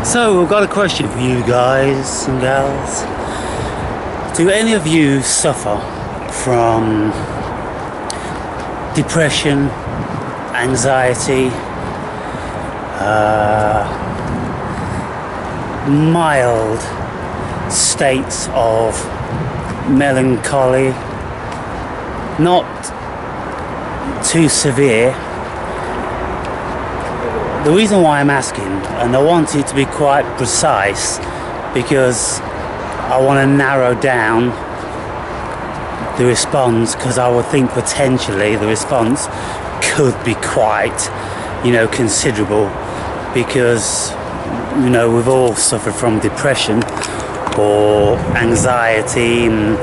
So, I've got a question for you guys and gals. Do any of you suffer from depression, anxiety, mild states of melancholy? Not too severe. The reason why I'm asking, and I want it to be quite precise, because I want to narrow down the response, because I would think potentially the response could be quite, considerable, because, we've all suffered from depression or anxiety and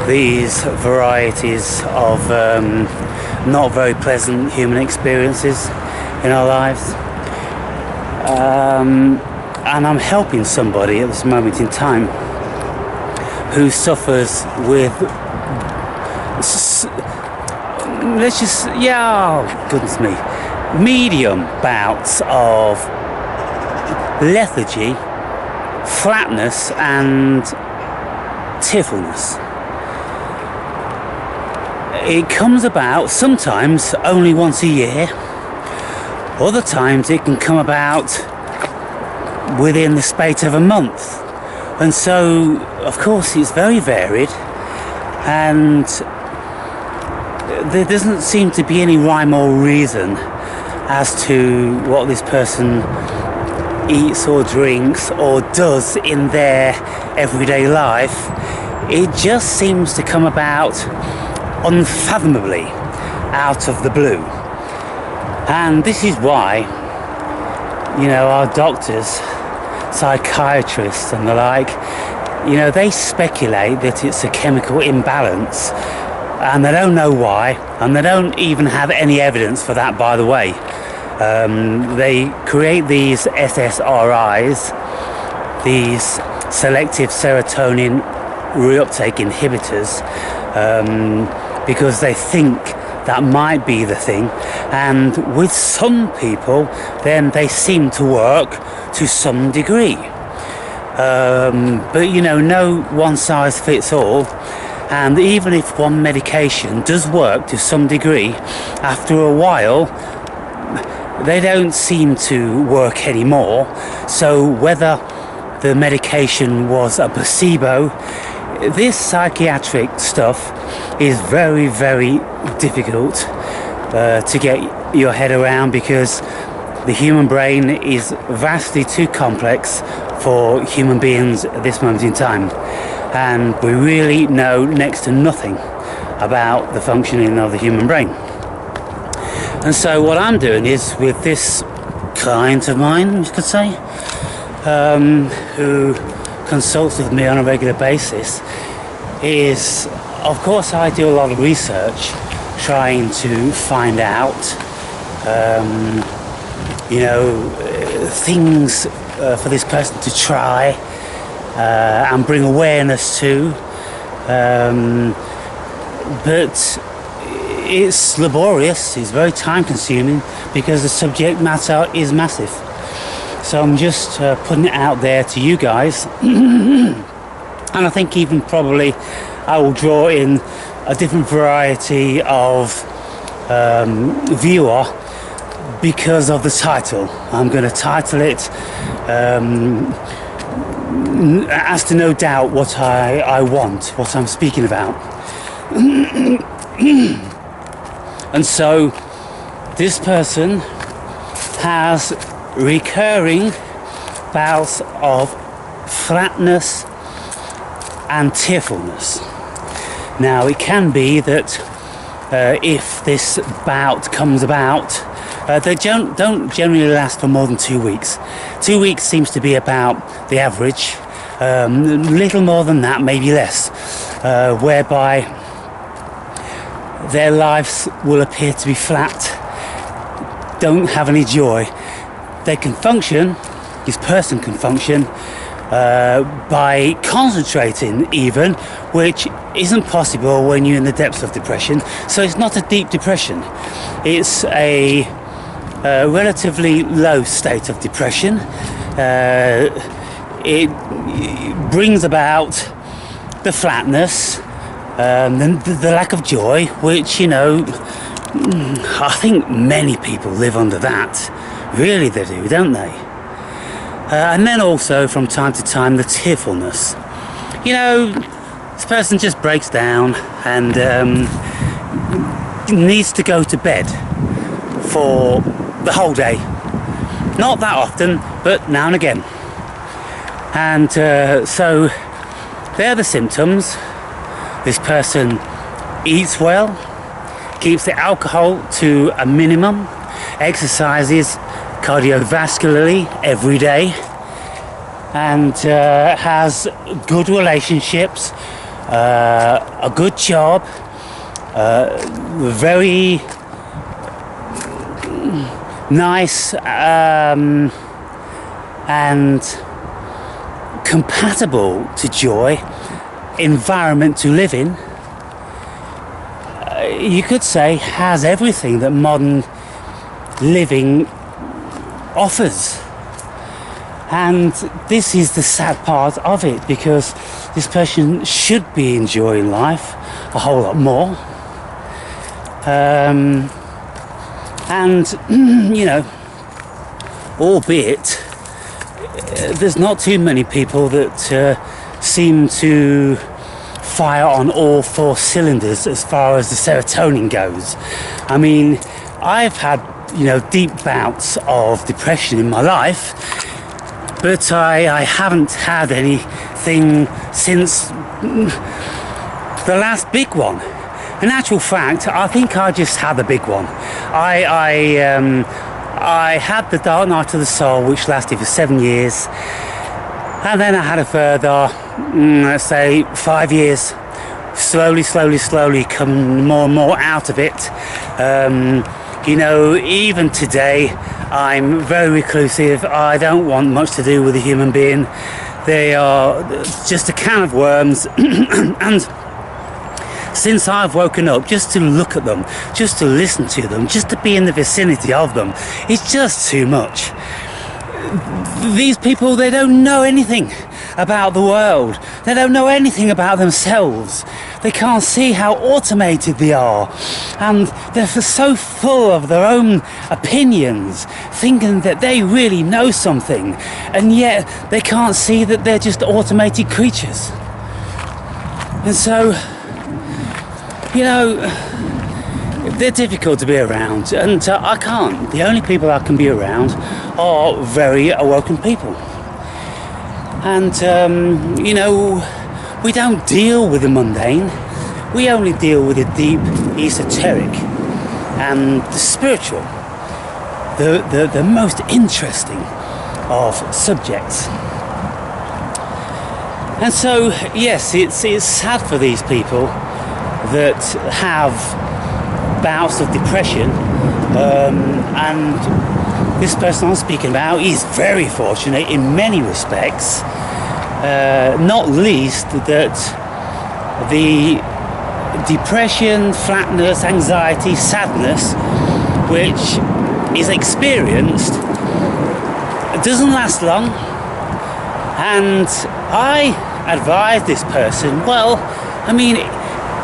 these varieties of not very pleasant human experiences in our lives. And I'm helping somebody at this moment in time who suffers with medium bouts of lethargy, flatness and tearfulness. It comes about sometimes only once a year. Other times it can come about within the space of a month. And so, of course, it's very varied, and there doesn't seem to be any rhyme or reason as to what this person eats or drinks or does in their everyday life. It just seems to come about unfathomably out of the blue. And this is why, our doctors, psychiatrists and the like, they speculate that it's a chemical imbalance, and they don't know why, and they don't even have any evidence for that, by the way. They create these s.s.r.i.s, these selective serotonin reuptake inhibitors, because they think that might be the thing, and with some people then they seem to work to some degree, but no one size fits all. And even if one medication does work to some degree, after a while they don't seem to work anymore. So whether the medication was a placebo, this psychiatric stuff is very, very difficult to get your head around, because the human brain is vastly too complex for human beings at this moment in time, and we really know next to nothing about the functioning of the human brain. And so what I'm doing is, with this client of mine, you could say, who consults with me on a regular basis, is, of course, I do a lot of research trying to find out things for this person to try and bring awareness to, but it's laborious, it's very time consuming, because the subject matter is massive. So I'm just putting it out there to you guys. And I think even probably I will draw in a different variety of viewer because of the title. I'm going to title it as to no doubt what I want, what I'm speaking about. And so this person has recurring bouts of flatness and tearfulness. Now, it can be that if this bout comes about, they don't generally last for more than 2 weeks. 2 weeks seems to be about the average, little more than that, maybe less, whereby their lives will appear to be flat, don't have any joy. They can function, this person can function by concentrating even, which isn't possible when you're in the depths of depression. So it's not a deep depression, it's a relatively low state of depression, It brings about the flatness, the lack of joy, which, I think many people live under that. Really they do, don't they? And then also from time to time the tearfulness. This person just breaks down and needs to go to bed for the whole day. Not that often, but now and again. And so they're the symptoms. This person eats well, keeps the alcohol to a minimum, exercises cardiovascularly every day, and has good relationships, a good job, very nice and compatible to joy environment to live in. You could say has everything that modern living offers. And this is the sad part of it, because this person should be enjoying life a whole lot more. And albeit there's not too many people that seem to fire on all four cylinders as far as the serotonin goes. I mean, I've had deep bouts of depression in my life, but I haven't had anything since the last big one. In actual fact, I think I just had the big one. I had the dark night of the soul, which lasted for 7 years, and then I had a further, let's say, 5 years, slowly coming more and more out of it. Even today, I'm very reclusive. I don't want much to do with a human being. They are just a can of worms. And since I've woken up, just to look at them, just to listen to them, just to be in the vicinity of them, it's just too much. These people, they don't know anything about the world. They don't know anything about themselves. They can't see how automated they are. And they're so full of their own opinions, thinking that they really know something. And yet they can't see that they're just automated creatures. And so, they're difficult to be around. And I can't. The only people I can be around are very awoken people. And, we don't deal with the mundane. We only deal with the deep, esoteric, and the spiritual, the most interesting of subjects. And so, yes, it's sad for these people that have bouts of depression, and this person I'm speaking about is very fortunate in many respects. Not least that the depression, flatness, anxiety, sadness which is experienced doesn't last long. And I advise this person,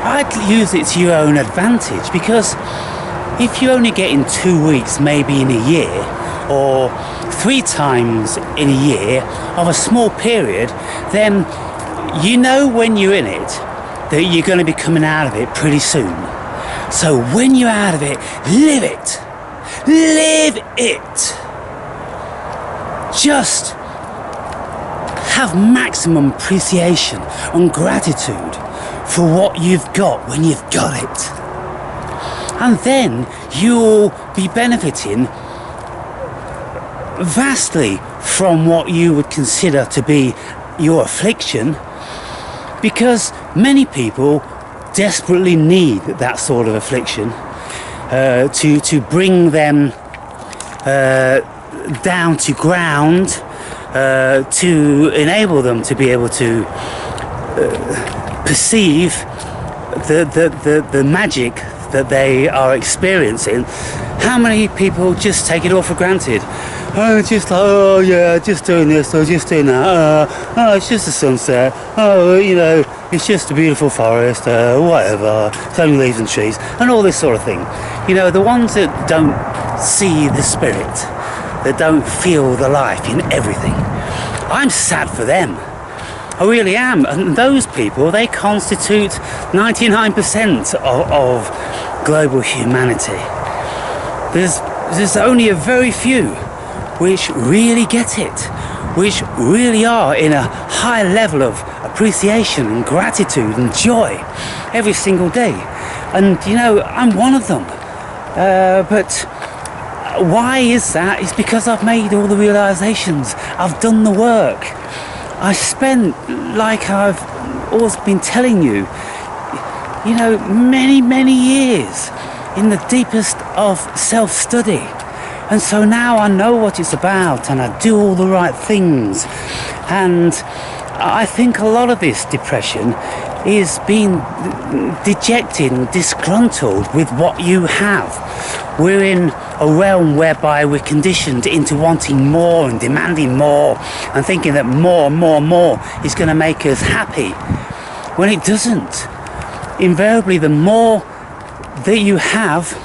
I'd use it to your own advantage, because if you only get in 2 weeks, maybe in a year, or 3 times in a year of a small period, then when you're in it that you're going to be coming out of it pretty soon. So when you're out of it, live it. Just have maximum appreciation and gratitude for what you've got when you've got it. And then you'll be benefiting vastly from what you would consider to be your affliction, because many people desperately need that sort of affliction to bring them down to ground, to enable them to be able to perceive the magic that they are experiencing. How many people just take it all for granted? And just like, oh yeah, just doing this or just doing that. Oh, it's just a sunset. Oh, you know, it's just a beautiful forest. Whatever. It's only leaves and trees, and all this sort of thing. You know, the ones that don't see the spirit, that don't feel the life in everything. I'm sad for them. I really am. And those people, they constitute 99% of global humanity. There's only a very few which really get it, which really are in a high level of appreciation and gratitude and joy every single day. And you know, I'm one of them. But why is that? It's because I've made all the realizations. I've done the work. I spent, like I've always been telling you, you know, many years in the deepest of self-study. And so now I know what it's about, and I do all the right things. And I think a lot of this depression is being dejected and disgruntled with what you have. We're in a realm whereby we're conditioned into wanting more and demanding more and thinking that more is going to make us happy, when it doesn't. Invariably, the more that you have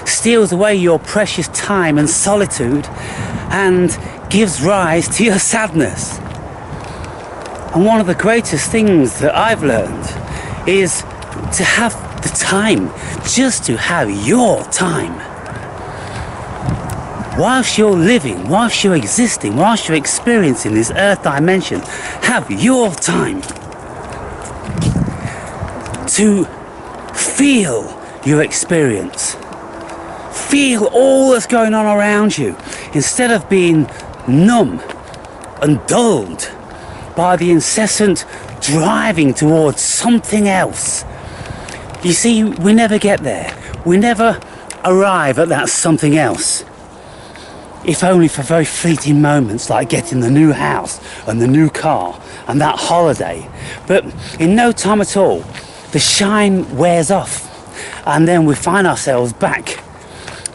steals away your precious time and solitude and gives rise to your sadness. And one of the greatest things that I've learned is to have the time, just to have your time. Whilst you're living, whilst you're existing, whilst you're experiencing this earth dimension, have your time to feel your experience. Feel all that's going on around you, instead of being numb and dulled by the incessant driving towards something else. You see, we never get there. We never arrive at that something else. If only for very fleeting moments, like getting the new house and the new car and that holiday. But in no time at all, the shine wears off, and then we find ourselves back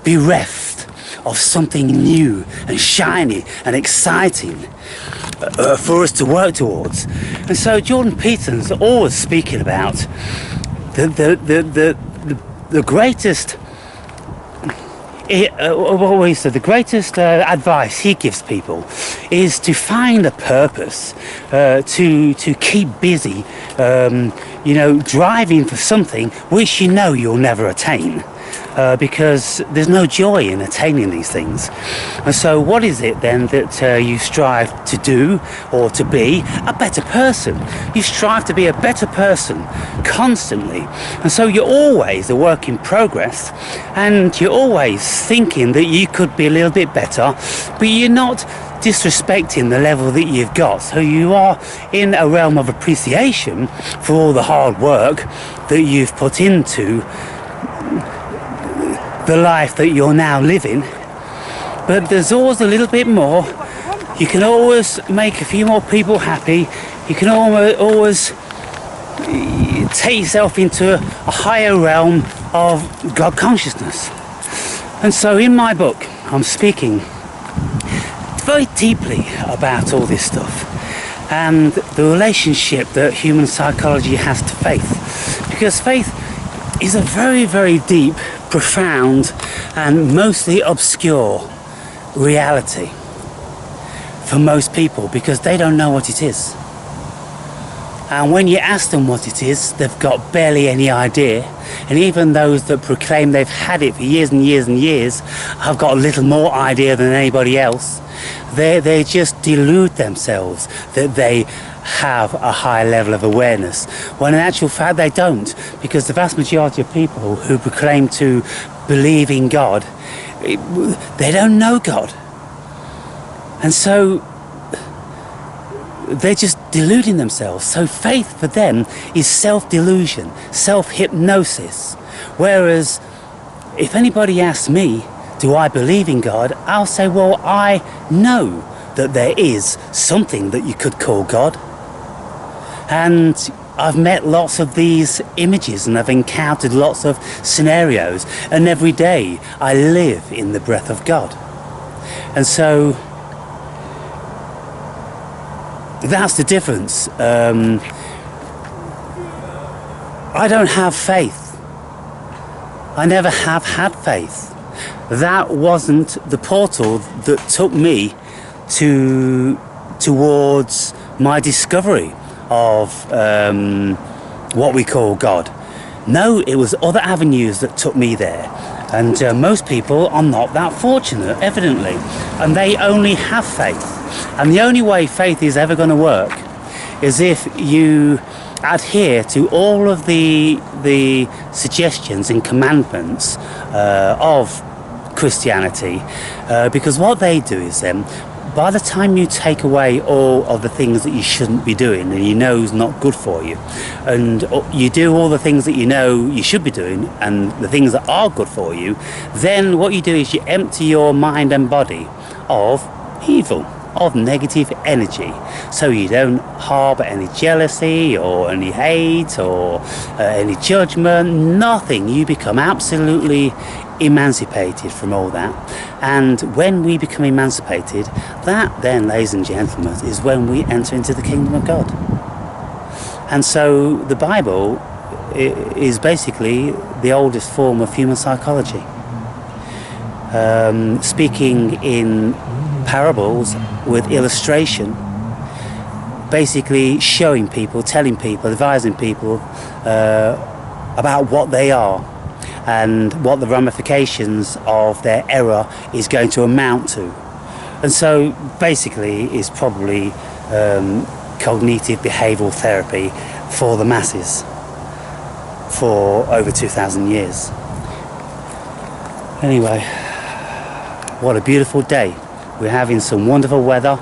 bereft of something new and shiny and exciting for us to work towards. And so Jordan Peterson's always speaking about the greatest the greatest advice he gives people is to find a purpose, to keep busy, you know, driving for something which you know you'll never attain. Because there's no joy in attaining these things. And so what is it then that you strive to do, or to be? A better person. You strive to be a better person constantly. And so you're always a work in progress, and you're always thinking that you could be a little bit better, but you're not disrespecting the level that you've got. So you are in a realm of appreciation for all the hard work that you've put into the life that you're now living. But there's always a little bit more. You can always make a few more people happy. You can always take yourself into a higher realm of God consciousness. And so in my book, I'm speaking very deeply about all this stuff and the relationship that human psychology has to faith. Because faith is a very deep, profound and mostly obscure reality for most people, because they don't know what it is. And when you ask them what it is, they've got barely any idea. And even those that proclaim they've had it for years and years and years have got a little more idea than anybody else. They just delude themselves that they have a high level of awareness, when in actual fact they don't, because the vast majority of people who proclaim to believe in God, they don't know God. And so they're just deluding themselves. So faith for them is self-delusion, self-hypnosis. Whereas if anybody asks me, do I believe in God? I'll say, well, I know that there is something that you could call God. And I've met lots of these images, and I've encountered lots of scenarios, and every day I live in the breath of God. And so that's the difference. I don't have faith. I never have had faith. That wasn't the portal that took me towards my discovery of what we call God. No, it was other avenues that took me there. And most people are not that fortunate, evidently. And they only have faith. And the only way faith is ever going to work is if you adhere to all of the suggestions and commandments of Christianity, because what they do is then, by the time you take away all of the things that you shouldn't be doing and you know is not good for you, and you do all the things that you know you should be doing and the things that are good for you, then what you do is you empty your mind and body of evil, of negative energy, so you don't harbour any jealousy or any hate or any judgment, nothing. You become absolutely emancipated from all that. And when we become emancipated, that then, ladies and gentlemen, is when we enter into the kingdom of God. And so the Bible is basically the oldest form of human psychology, speaking in parables with illustration, basically showing people, telling people, advising people about what they are and what the ramifications of their error is going to amount to. And so basically it's probably cognitive behavioural therapy for the masses for over 2,000 years. Anyway, what a beautiful day. We're having some wonderful weather,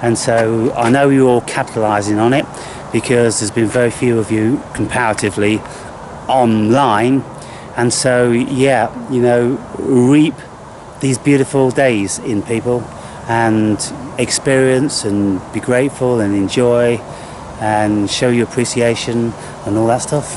and so I know you're all capitalising on it because there's been very few of you comparatively online. And so, yeah, you know, reap these beautiful days in people and experience and be grateful and enjoy and show your appreciation and all that stuff.